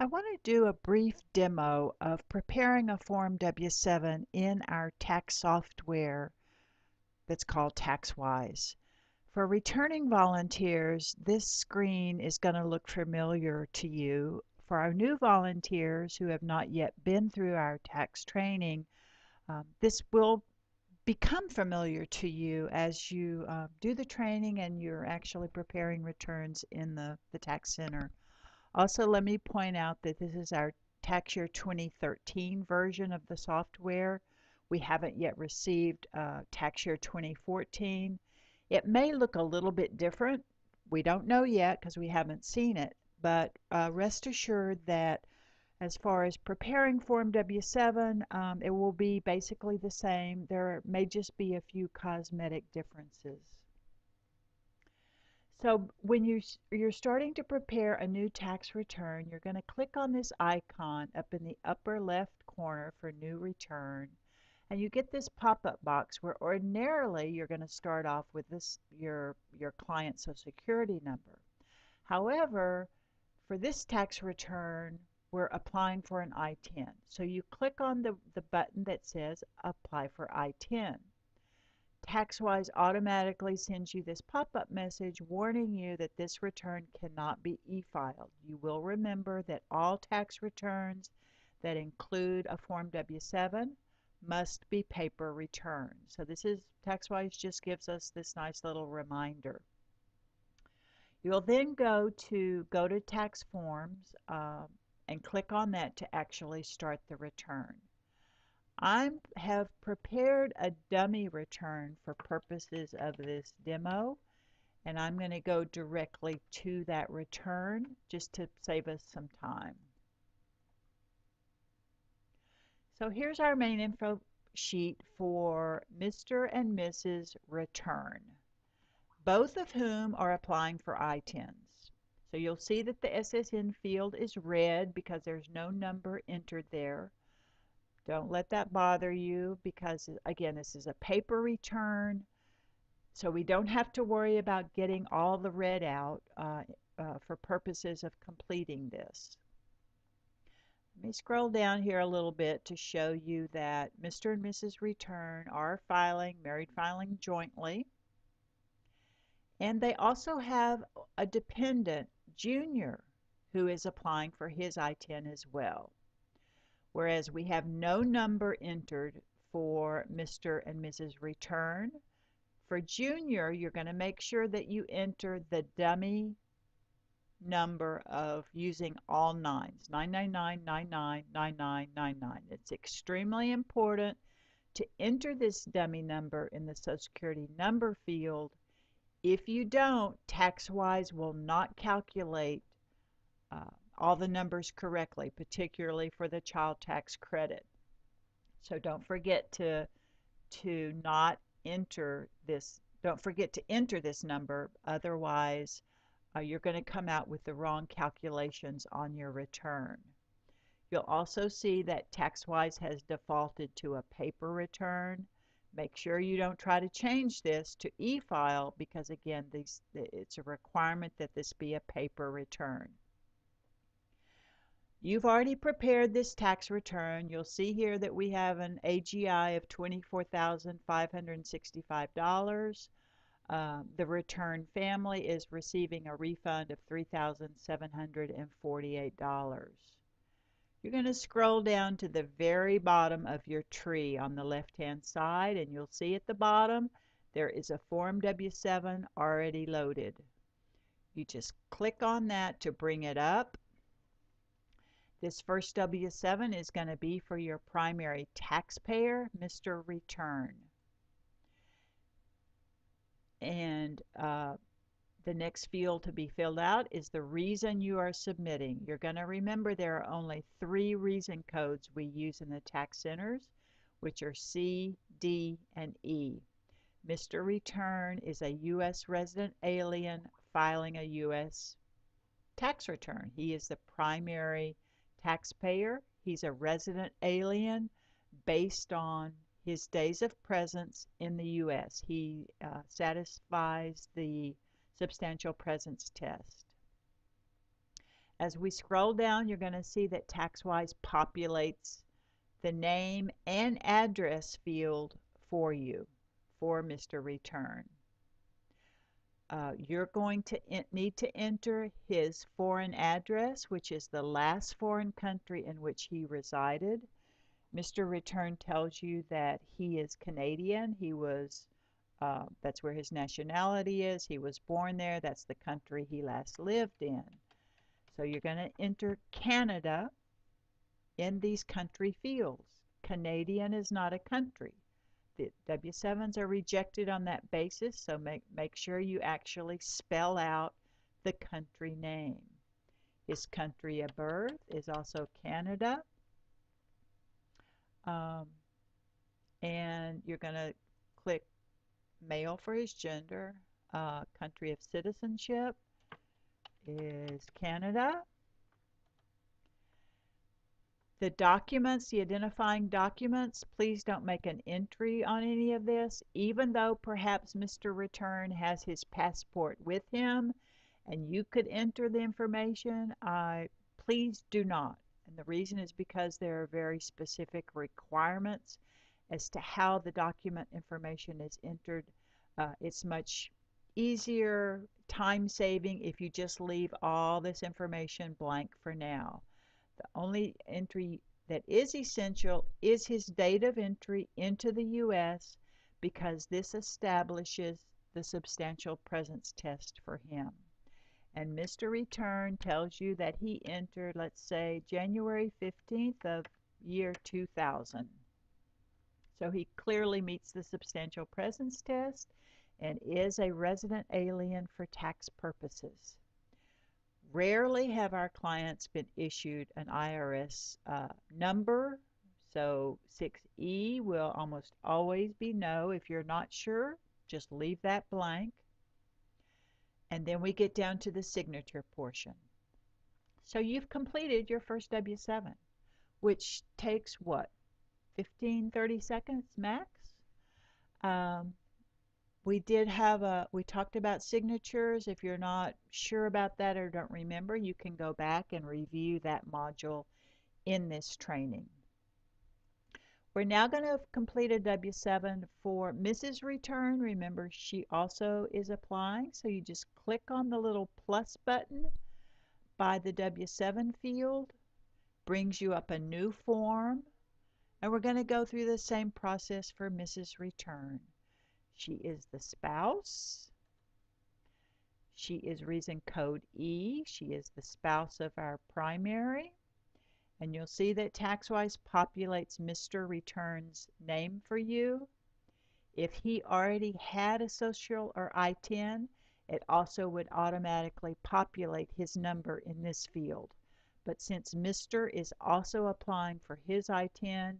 I want to do a brief demo of preparing a Form W-7 in our tax software that's called TaxWise. For returning volunteers, this screen is going to look familiar to you. For our new volunteers who have not yet been through our tax training, this will become familiar to you as you do the training and you're actually preparing returns in the tax center. Also, let me point out that this is our tax year 2013 version of the software. We haven't yet received tax year 2014. It may look a little bit different. We don't know yet because we haven't seen it, but rest assured that as far as preparing Form W-7, it will be basically the same. There may just be a few cosmetic differences. So when you're starting to prepare a new tax return, you're going to click on this icon up in the upper left corner for New Return, and you get this pop-up box where ordinarily you're going to start off with your client's Social Security number. However, for this tax return, we're applying for an ITIN. So you click on the button that says Apply for ITIN. TaxWise automatically sends you this pop-up message warning you that this return cannot be e-filed. You will remember that all tax returns that include a Form W-7 must be paper returns. So TaxWise just gives us this nice little reminder. You'll then go to Tax Forms and click on that to actually start the return. I have prepared a dummy return for purposes of this demo, and I'm going to go directly to that return just to save us some time. So here's our main info sheet for Mr. and Mrs. Return, both of whom are applying for ITINs. So you'll see that the SSN field is red because there's no number entered there. Don't let that bother you because, again, this is a paper return, so we don't have to worry about getting all the red out for purposes of completing this. Let me scroll down here a little bit to show you that Mr. and Mrs. Return are married filing jointly, and they also have a dependent, Junior, who is applying for his ITIN as well. Whereas we have no number entered for Mr. and Mrs. Return. For Junior, you're going to make sure that you enter the dummy number of using all nines, 999999999. It's extremely important to enter this dummy number in the Social Security number field. If you don't, TaxWise will not calculate all the numbers correctly, particularly for the child tax credit. So don't forget to not enter this. Don't forget to enter this number. Otherwise, you're going to come out with the wrong calculations on your return. You'll also see that TaxWise has defaulted to a paper return. Make sure you don't try to change this to e-file because, again, it's a requirement that this be a paper return. You've already prepared this tax return. You'll see here that we have an AGI of $24,565. The return family is receiving a refund of $3,748. You're going to scroll down to the very bottom of your tree on the left-hand side, and you'll see at the bottom there is a Form W-7 already loaded. You just click on that to bring it up. This first W-7 is going to be for your primary taxpayer, Mr. Return. And the next field to be filled out is the reason you are submitting. You're going to remember there are only 3 reason codes we use in the tax centers, which are C, D, and E. Mr. Return is a U.S. resident alien filing a U.S. tax return. He is the primary taxpayer. He's a resident alien based on his days of presence in the U.S. He satisfies the substantial presence test. As we scroll down, you're going to see that TaxWise populates the name and address field for you for Mr. Return. You're going to need to enter his foreign address, which is the last foreign country in which he resided. Mr. Return tells you that he is Canadian. That's where his nationality is. He was born there. That's the country he last lived in. So you're going to enter Canada in these country fields. Canadian is not a country. The W-7s are rejected on that basis, so make sure you actually spell out the country name. His country of birth is also Canada. And you're going to click male for his gender. Country of citizenship is Canada. The documents, the identifying documents, please don't make an entry on any of this, even though perhaps Mr. Return has his passport with him and you could enter the information. Please do not. And the reason is because there are very specific requirements as to how the document information is entered. It's much easier, time-saving if you just leave all this information blank for now. The only entry that is essential is his date of entry into the U.S. because this establishes the substantial presence test for him. And Mr. Return tells you that he entered, let's say, January 15th of year 2000. So he clearly meets the substantial presence test and is a resident alien for tax purposes. Rarely have our clients been issued an IRS number, so 6E will almost always be no. If you're not sure, just leave that blank. And then we get down to the signature portion. So you've completed your first W-7, which takes what, 15, 30 seconds max? We talked about signatures. If you're not sure about that or don't remember, you can go back and review that module in this training. We're now going to complete a W-7 for Mrs. Return. Remember, she also is applying, so you just click on the little plus button by the W-7 field, brings you up a new form, and we're going to go through the same process for Mrs. Return. She is the spouse. She is reason code E. She is the spouse of our primary. And you'll see that TaxWise populates Mr. Return's name for you. If he already had a social or ITIN, it also would automatically populate his number in this field. But since Mr. is also applying for his ITIN,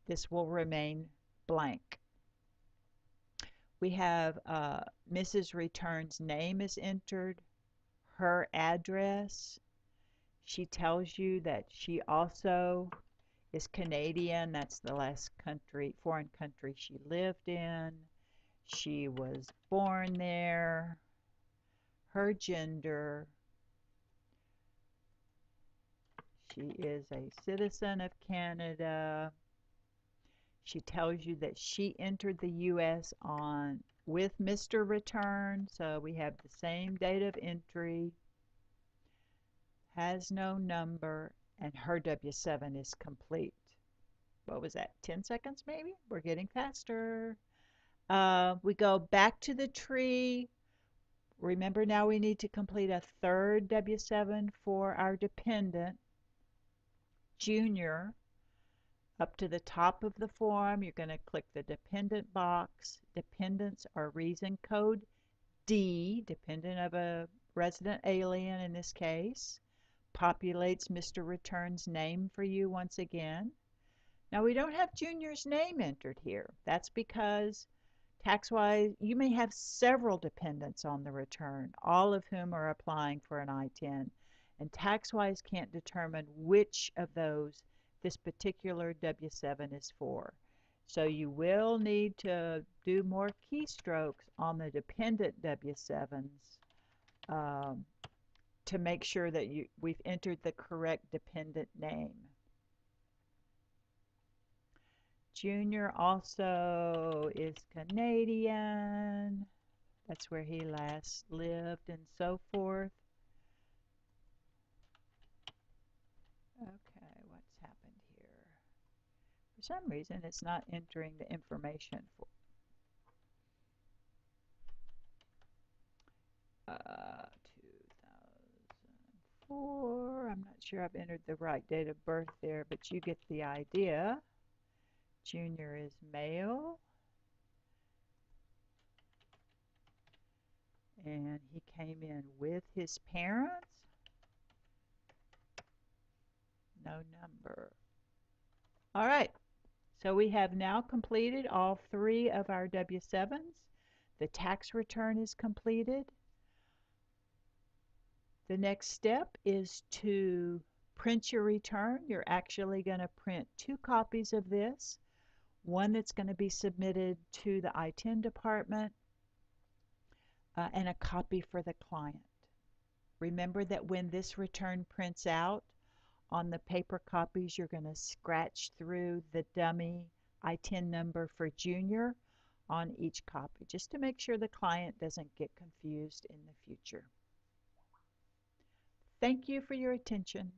this will remain blank. We have Mrs. Return's name is entered, her address. She tells you that she also is Canadian. That's the last foreign country she lived in. She was born there. Her gender. She is a citizen of Canada. She tells you that she entered the U.S. with Mr. Return, so we have the same date of entry, has no number, and her W-7 is complete. What was that, 10 seconds maybe? We're getting faster. We go back to the tree. Remember, now we need to complete a third W-7 for our dependent, Junior. Up to the top of the form, you're going to click the dependent box. Dependents are reason code D, dependent of a resident alien in this case. Populates Mr. Return's name for you once again. Now we don't have Junior's name entered here. That's because TaxWise, you may have several dependents on the return, all of whom are applying for an ITIN, and TaxWise can't determine which of those this particular W-7 is for. So you will need to do more keystrokes on the dependent W-7s to make sure that we've entered the correct dependent name. Junior also is Canadian. That's where he last lived and so forth. Okay, what's happened here? For some reason, it's not entering the information for 2004. I'm not sure I've entered the right date of birth there, but you get the idea. Junior is male, and he came in with his parents. No number. All right, so we have now completed all 3 of our W-7s. The tax return is completed. The next step is to print your return. You're actually going to print 2 copies of this, one that's going to be submitted to the ITIN department and a copy for the client. Remember that when this return prints out, on the paper copies, you're going to scratch through the dummy ITIN number for junior on each copy, just to make sure the client doesn't get confused in the future. Thank you for your attention.